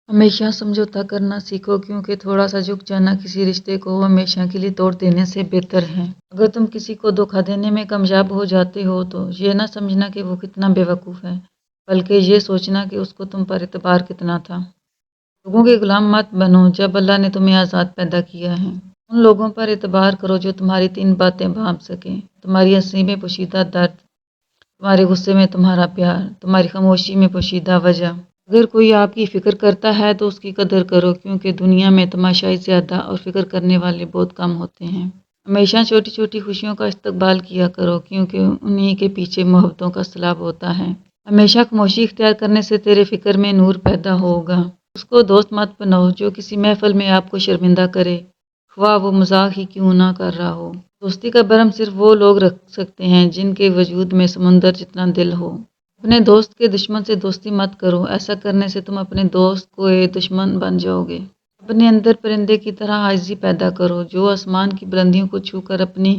ہمیشہ سمجھوتا کرنا سیکھو کیونکہ تھوڑا سا جھک جانا کسی رشتے کو ہمیشہ کے لیے توڑ دینے سے بہتر ہے۔ اگر تم کسی کو دھوکہ دینے میں کامیاب ہو جاتے ہو تو یہ نہ سمجھنا کہ وہ کتنا بے وقوف ہے، بلکہ یہ سوچنا کہ اس کو تم پر اعتبار کتنا تھا۔ لوگوں کے غلام مت بنو جب اللہ نے تمہیں آزاد پیدا کیا ہے۔ ان لوگوں پر اعتبار کرو جو تمہاری 3 باتیں بھانپ سکیں: تمہاری ہنسی میں پوشیدہ درد، تمہارے غصے میں تمہارا پیار، تمہاری خاموشی میں پوشیدہ وجہ۔ اگر کوئی آپ کی فکر کرتا ہے تو اس کی قدر کرو کیونکہ دنیا میں تماشائی زیادہ اور فکر کرنے والے بہت کم ہوتے ہیں۔ ہمیشہ چھوٹی چھوٹی خوشیوں کا استقبال کیا کرو کیونکہ انہی کے پیچھے محبتوں کا سیلاب ہوتا ہے۔ ہمیشہ خاموشی اختیار کرنے سے تیرے فکر میں نور پیدا ہوگا۔ اس کو دوست مت بناؤ جو کسی محفل میں آپ کو شرمندہ کرے، خواہ وہ مذاق ہی کیوں نہ کر رہا ہو۔ دوستی کا بھرم صرف وہ لوگ رکھ سکتے ہیں جن کے وجود میں سمندر جتنا دل ہو۔ اپنے دوست کے دشمن سے دوستی مت کرو، ایسا کرنے سے تم اپنے دوست کو دشمن بن جاؤ گے۔ اپنے اندر پرندے کی طرح عاجزی پیدا کرو جو آسمان کی بلندیوں کو چھو کر اپنی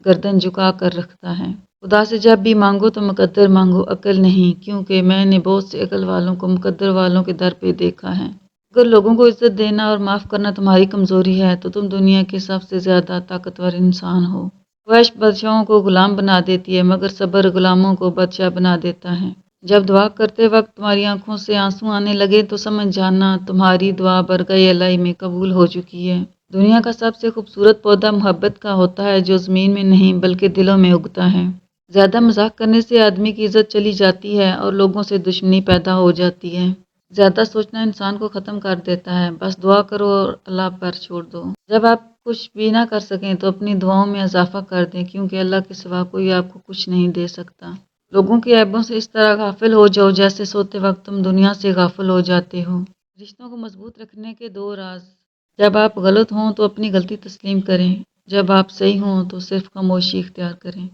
گردن جھکا کر رکھتا ہے۔ خدا سے جب بھی مانگو تو مقدر مانگو، عقل نہیں، کیونکہ میں نے بہت سے عقل والوں کو مقدر والوں کے در پہ دیکھا ہے۔ اگر لوگوں کو عزت دینا اور معاف کرنا تمہاری کمزوری ہے تو تم دنیا کے سب سے زیادہ طاقتور انسان ہو۔ خواہش بادشاہوں کو غلام بنا دیتی ہے مگر صبر غلاموں کو بادشاہ بنا دیتا ہے۔ جب دعا کرتے وقت تمہاری آنکھوں سے آنسو آنے لگے تو سمجھ جانا تمہاری دعا برگہ الہی میں قبول ہو چکی ہے۔ دنیا کا سب سے خوبصورت پودا محبت کا ہوتا ہے جو زمین میں نہیں بلکہ دلوں میں اگتا ہے۔ زیادہ مذاق کرنے سے آدمی کی عزت چلی جاتی ہے اور لوگوں سے دشمنی پیدا ہو جاتی ہے۔ زیادہ سوچنا انسان کو ختم کر دیتا ہے، بس دعا کرو اور اللہ پر چھوڑ دو۔ جب آپ کچھ بھی نہ کر سکیں تو اپنی دعاؤں میں اضافہ کر دیں کیونکہ اللہ کے سوا کوئی آپ کو کچھ نہیں دے سکتا۔ لوگوں کے عیبوں سے اس طرح غافل ہو جاؤ جیسے سوتے وقت تم دنیا سے غافل ہو جاتے ہو۔ رشتوں کو مضبوط رکھنے کے 2 راز: جب آپ غلط ہوں تو اپنی غلطی تسلیم کریں، جب آپ صحیح ہوں تو صرف خاموشی اختیار کریں۔